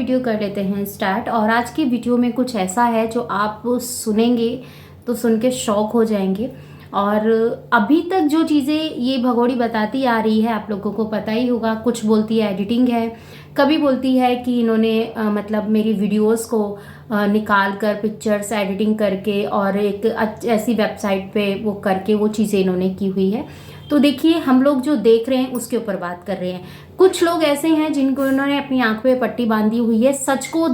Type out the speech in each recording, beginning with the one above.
Video कर लेते हैं स्टार्ट। और आज की वीडियो में कुछ ऐसा है जो आप सुनेंगे तो सुन के शॉक हो जाएंगे। और अभी तक जो चीज़ें ये भगोड़ी बताती आ रही है आप लोगों को पता ही होगा। कुछ बोलती है एडिटिंग है, कभी बोलती है कि इन्होंने मतलब मेरी वीडियोस को निकाल कर पिक्चर्स एडिटिंग करके और एक ऐसी वेबसाइट पे वो करके वो चीज़ें इन्होंने की हुई है। तो देखिए, हम लोग जो देख रहे हैं उसके ऊपर बात कर रहे हैं। कुछ लोग ऐसे हैं जिनको इन्होंने अपनी आंख पे पट्टी बांधी हुई है, सच को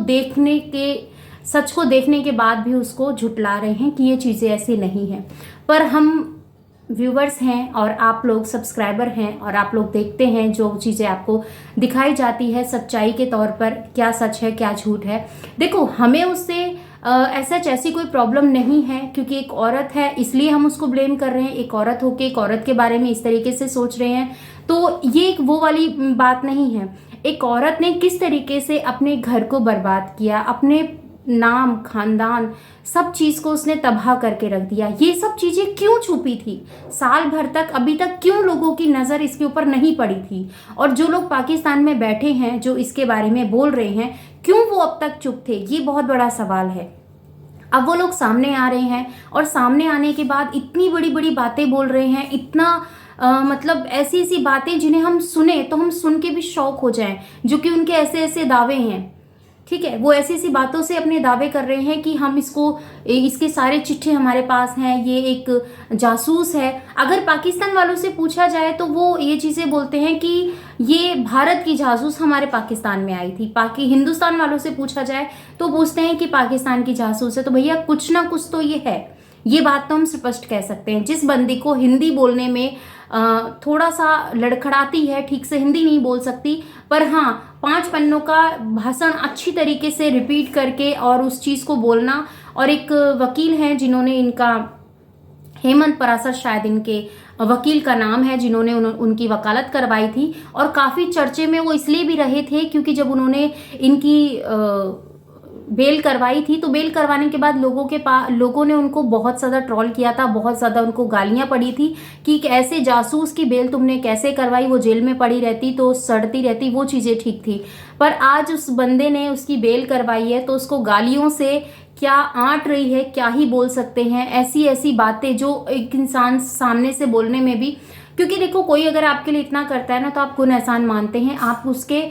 देखने के बाद भी उसको झुटला रहे हैं कि ये चीज़ें ऐसी नहीं हैं। पर हम व्यूवर्स हैं और आप लोग सब्सक्राइबर हैं और आप लोग देखते हैं जो चीज़ें आपको दिखाई जाती है सच्चाई के तौर पर, क्या सच है क्या झूठ है। देखो, हमें उससे ऐसी कोई प्रॉब्लम नहीं है, क्योंकि एक औरत है इसलिए हम उसको ब्लेम कर रहे हैं। एक औरत होके एक औरत के बारे में इस तरीके से सोच रहे हैं, तो ये एक वो वाली बात नहीं है। एक औरत ने किस तरीके से अपने घर को बर्बाद किया, अपने नाम खानदान सब चीज को उसने तबाह करके रख दिया। ये सब चीजें क्यों छुपी थी साल भर तक, अभी तक क्यों लोगों की नजर इसके ऊपर नहीं पड़ी थी? और जो लोग पाकिस्तान में बैठे हैं जो इसके बारे में बोल रहे हैं, क्यों वो अब तक चुप थे? ये बहुत बड़ा सवाल है। अब वो लोग सामने आ रहे हैं और सामने आने के बाद इतनी बड़ी बड़ी बातें बोल रहे हैं, इतना मतलब ऐसी ऐसी बातें जिन्हें हम सुने तो हम सुन के भी शौक हो जाएं, जो कि उनके ऐसे ऐसे दावे हैं। ठीक है, वो ऐसी ऐसी बातों से अपने दावे कर रहे हैं कि हम इसके सारे चिट्ठे हमारे पास हैं, ये एक जासूस है। अगर पाकिस्तान वालों से पूछा जाए तो वो ये चीज़ें बोलते हैं कि ये भारत की जासूस हमारे पाकिस्तान में आई थी। हिंदुस्तान वालों से पूछा जाए तो पूछते हैं कि पाकिस्तान की जासूस है। तो भैया कुछ ना कुछ तो ये है, ये बात तो हम स्पष्ट कह सकते हैं। जिस बंदी को हिंदी बोलने में थोड़ा सा लड़खड़ाती है, ठीक से हिंदी नहीं बोल सकती, पर हाँ 5 पन्नों का भाषण अच्छी तरीके से रिपीट करके और उस चीज़ को बोलना। और एक वकील हैं जिन्होंने इनका, हेमंत परासर शायद इनके वकील का नाम है, जिन्होंने उनकी वकालत करवाई थी। और काफ़ी चर्चे में वो इसलिए भी रहे थे क्योंकि जब उन्होंने इनकी बेल करवाई थी तो बेल करवाने के बाद लोगों ने उनको बहुत ज़्यादा ट्रोल किया था, बहुत ज़्यादा उनको गालियां पड़ी थी कि ऐसे जासूस की बेल तुमने कैसे करवाई, वो जेल में पड़ी रहती तो सड़ती रहती, वो चीज़ें ठीक थी। पर आज उस बंदे ने उसकी बेल करवाई है तो उसको गालियों से क्या आंट रही है, क्या ही बोल सकते हैं। ऐसी ऐसी बातें जो एक इंसान सामने से बोलने में भी, क्योंकि देखो कोई अगर आपके लिए इतना करता है ना तो आप गुण एहसान मानते हैं, आप उसके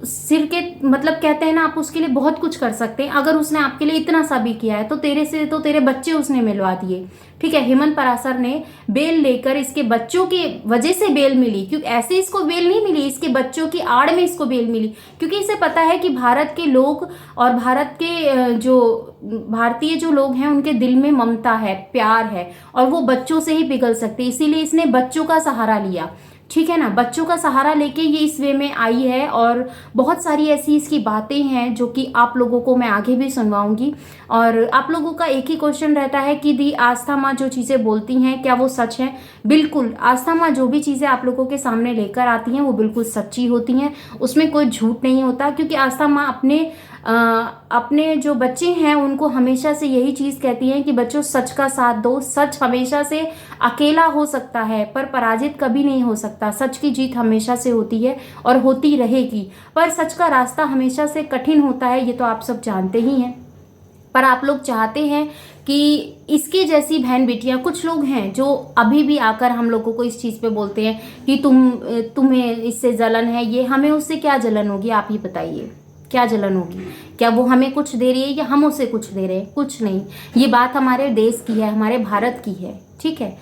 सिर के मतलब कहते हैं ना, आप उसके लिए बहुत कुछ कर सकते हैं। अगर उसने आपके लिए इतना सा भी किया है तो तेरे बच्चे उसने मिलवा दिए। ठीक है, हेमंत परासर ने बेल लेकर, इसके बच्चों की वजह से बेल मिली, क्योंकि ऐसे इसको बेल नहीं मिली, इसके बच्चों की आड़ में इसको बेल मिली। क्योंकि इसे पता है कि भारत के लोग और भारत के जो भारतीय जो लोग हैं उनके दिल में ममता है, प्यार है, और वो बच्चों से ही पिघल सकती है। इसीलिए इसने बच्चों का सहारा लिया। ठीक है ना, बच्चों का सहारा लेके ये इस वे में आई है। और बहुत सारी ऐसी इसकी बातें हैं जो कि आप लोगों को मैं आगे भी सुनवाऊंगी। और आप लोगों का एक ही क्वेश्चन रहता है कि दी आस्था माँ जो चीज़ें बोलती हैं क्या वो सच है? बिल्कुल, आस्था माँ जो भी चीज़ें आप लोगों के सामने लेकर आती हैं वो बिल्कुल सच्ची होती हैं, उसमें कोई झूठ नहीं होता। क्योंकि आस्था माँ अपने जो बच्चे हैं उनको हमेशा से यही चीज़ कहती हैं कि बच्चों सच का साथ दो। सच हमेशा से अकेला हो सकता है पर पराजित कभी नहीं हो सकता। सच की जीत हमेशा से होती है और होती रहेगी, पर सच का रास्ता हमेशा से कठिन होता है, ये तो आप सब जानते ही हैं। पर आप लोग चाहते हैं कि इसके जैसी बहन बेटियां, कुछ लोग हैं जो अभी भी आकर हम लोगों को इस चीज़ पे बोलते हैं कि तुम्हें इससे जलन है। ये हमें उससे क्या जलन होगी? आप ही बताइए, क्या जलन होगी? क्या वो हमें कुछ दे रही है या हम उसे कुछ दे रहे हैं? कुछ नहीं। ये बात हमारे देश की है, हमारे भारत की है। ठीक है,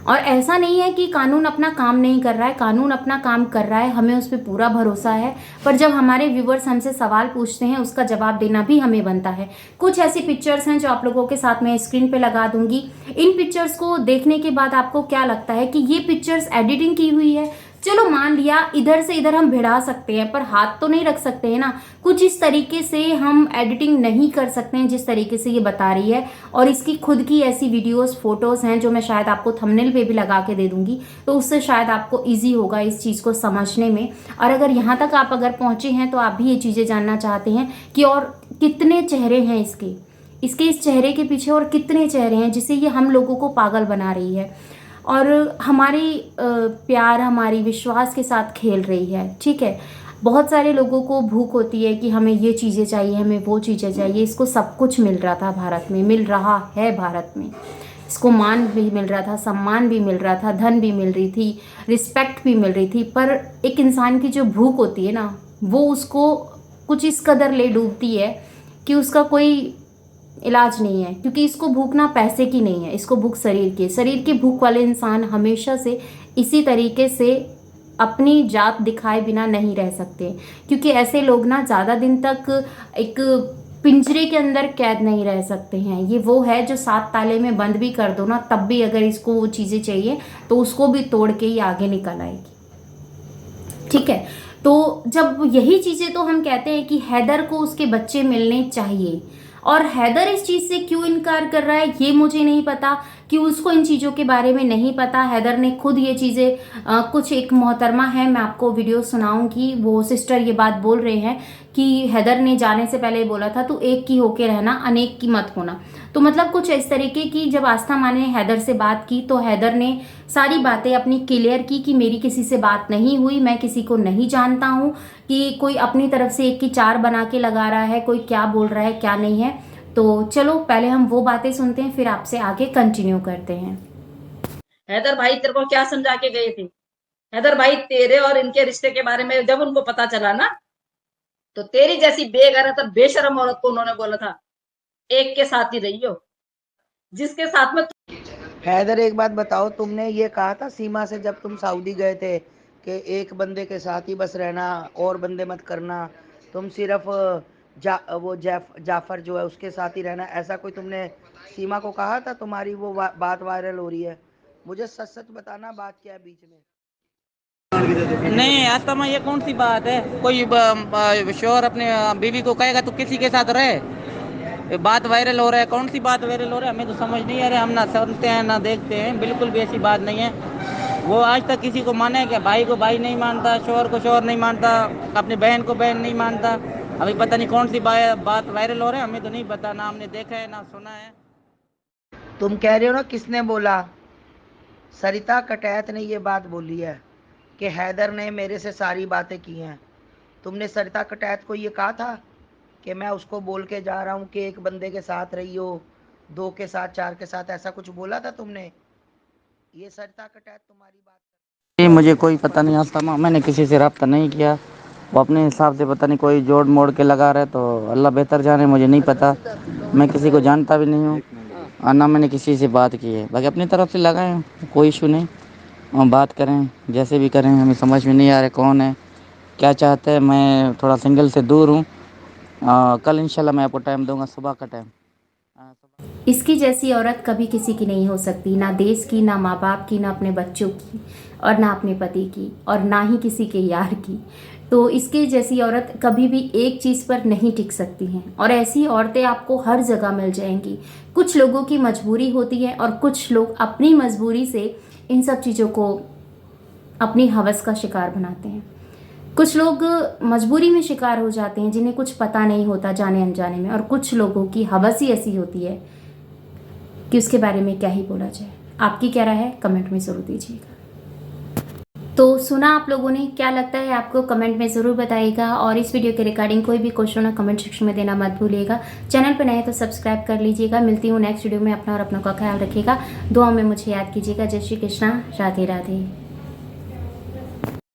और ऐसा नहीं है कि कानून अपना काम नहीं कर रहा है, कानून अपना काम कर रहा है, हमें उस पर पूरा भरोसा है। पर जब हमारे व्यूवर्स हमसे सवाल पूछते हैं उसका जवाब देना भी हमें बनता है। कुछ ऐसी पिक्चर्स हैं जो आप लोगों के साथ मैं स्क्रीन पे लगा दूंगी। इन पिक्चर्स को देखने के बाद आपको क्या लगता है कि ये पिक्चर्स एडिटिंग की हुई है? चलो मान लिया, इधर से इधर हम भिड़ा सकते हैं पर हाथ तो नहीं रख सकते हैं ना। कुछ इस तरीके से हम एडिटिंग नहीं कर सकते हैं जिस तरीके से ये बता रही है। और इसकी खुद की ऐसी वीडियोस फोटोज हैं जो मैं शायद आपको थंबनेल पे भी लगा के दे दूंगी, तो उससे शायद आपको इजी होगा इस चीज़ को समझने में। और अगर यहाँ तक आप अगर पहुँचे हैं तो आप भी ये चीज़ें जानना चाहते हैं कि और कितने चेहरे हैं इसके इस चेहरे के पीछे, और कितने चेहरे हैं जिसे ये हम लोगों को पागल बना रही है और हमारी प्यार, हमारी विश्वास के साथ खेल रही है। ठीक है, बहुत सारे लोगों को भूख होती है कि हमें ये चीज़ें चाहिए, हमें वो चीज़ें चाहिए। इसको सब कुछ मिल रहा था भारत में, मिल रहा है भारत में। इसको मान भी मिल रहा था, सम्मान भी मिल रहा था, धन भी मिल रही थी, रिस्पेक्ट भी मिल रही थी। पर एक इंसान की जो भूख होती है ना, वो उसको कुछ इस कदर ले डूबती है कि उसका कोई इलाज नहीं है। क्योंकि इसको भूख ना पैसे की नहीं है, इसको भूख शरीर की भूख वाले इंसान हमेशा से इसी तरीके से अपनी जात दिखाए बिना नहीं रह सकते। क्योंकि ऐसे लोग ना ज़्यादा दिन तक एक पिंजरे के अंदर कैद नहीं रह सकते हैं। ये वो है जो 7 ताले में बंद भी कर दो ना, तब भी अगर इसको वो चीज़ें चाहिए तो उसको भी तोड़ के ही आगे निकल आएगी। ठीक है, तो जब यही चीज़ें तो हम कहते हैं कि हैदर को उसके बच्चे मिलने चाहिए, और हैदर इस चीज़ से क्यों इनकार कर रहा है ये मुझे नहीं पता, कि उसको इन चीज़ों के बारे में नहीं पता। हैदर ने खुद ये चीज़ें कुछ एक मोहतरमा है, मैं आपको वीडियो सुनाऊंगी, वो सिस्टर ये बात बोल रहे हैं कि हैदर ने जाने से पहले बोला था तू एक की होके रहना, अनेक की मत होना। तो मतलब कुछ इस तरीके की जब आस्था माँ ने हैदर से बात की तो हैदर ने सारी बातें अपनी क्लियर की कि मेरी किसी से बात नहीं हुई, मैं किसी को नहीं जानता हूँ, कि कोई अपनी तरफ से एक की 4 बना के लगा रहा है, कोई क्या बोल रहा है क्या नहीं है। तो चलो पहले हम वो बातें सुनते हैं, फिर आपसे आगे कंटिन्यू करते हैं। हैदर भाई तेरे को क्या समझा के गए थे? हैदर भाई तेरे और इनके रिश्ते के बारे में जब उनको पता चला ना, तो तेरी जैसी बेगैरत बेशरम औरत को उन्होंने बोला था एक के साथ ही रहियो, जिसके साथ में हैदर एक बात बताओ, तुमने ये कहा था सीमा से जब तुम सऊदी गए थे कि एक बंदे के साथ ही बस रहना और बंदे मत करना, तुम सिर्फ जाफर जो है उसके साथ ही रहना, ऐसा कोई तुमने सीमा को कहा था? तुम्हारी वो बात वायरल हो रही है, मुझे सच सच बताना बात क्या है बीच में। नहीं आत्मा, ये कौन सी बात है? कोई शोहर अपने बीवी को कहेगा तो किसी के साथ रहे? ये बात वायरल हो रहा है, कौन सी बात वायरल हो रहा है? हमें तो समझ नहीं आ रहा है, हम ना सुनते हैं ना देखते हैं, बिल्कुल भी ऐसी बात नहीं है। वो आज तक किसी को माने क्या? भाई को भाई नहीं मानता, शोहर को शोहर नहीं मानता, अपनी बहन को बहन नहीं मानता। अभी पता नहीं कौन सी बात वायरल हो रहा है, हमें तो नहीं पता, ना हमने देखा है ना सुना है। तुम कह रहे हो ना किसने बोला? सरिता कटैत ने ये बात बोली है कि हैदर ने मेरे से सारी बातें की हैं। तुमने सरिता कटैत को ये कहा था कि मैं उसको बोल के जा रहा हूँ कि एक बंदे के साथ रहियो, 2 के साथ, 4 के साथ, ऐसा कुछ बोला था तुमने? ये सरिता कटैत तुम्हारी बात ये मुझे कोई पता नहीं आत्मा, मैंने किसी से रब्ता नहीं किया। वो अपने हिसाब से पता नहीं कोई जोड़ मोड़ के लगा रहे, तो अल्लाह बेहतर जाने, मुझे नहीं पता। मैं किसी को जानता भी नहीं हूँ और ना मैंने किसी से बात की है। बाकी अपनी तरफ से लगाएं, कोई इशू नहीं, हम बात करें जैसे भी करें। हमें समझ में नहीं आ रहा कौन है क्या चाहते हैं। मैं थोड़ा सिंगल से दूर हूँ। कल इंशाल्लाह मैं आपको टाइम दूंगा, सुबह का टाइम। इसकी जैसी औरत कभी किसी की नहीं हो सकती, ना देश की, ना माँ बाप की, ना अपने बच्चों की, और ना अपने पति की, और ना ही किसी के यार की। तो इसके जैसी औरत कभी भी एक चीज़ पर नहीं टिक सकती हैं, और ऐसी औरतें आपको हर जगह मिल जाएंगी। कुछ लोगों की मजबूरी होती है और कुछ लोग अपनी मजबूरी से इन सब चीज़ों को अपनी हवस का शिकार बनाते हैं। कुछ लोग मजबूरी में शिकार हो जाते हैं जिन्हें कुछ पता नहीं होता जाने अनजाने में, और कुछ लोगों की हवस ही ऐसी होती है कि उसके बारे में क्या ही बोला जाए। आपकी क्या राय है कमेंट में ज़रूर दीजिएगा। तो सुना आप लोगों ने, क्या लगता है आपको कमेंट में ज़रूर बताइएगा, और इस वीडियो के रिगार्डिंग कोई भी क्वेश्चन हो कमेंट सेक्शन में देना मत भूलिएगा। चैनल पर नए तो सब्सक्राइब कर लीजिएगा। मिलती हूँ नेक्स्ट वीडियो में, अपना और अपनों का ख्याल रखिएगा। दुआ में मुझे याद कीजिएगा। जय श्री कृष्णा, राधे राधे।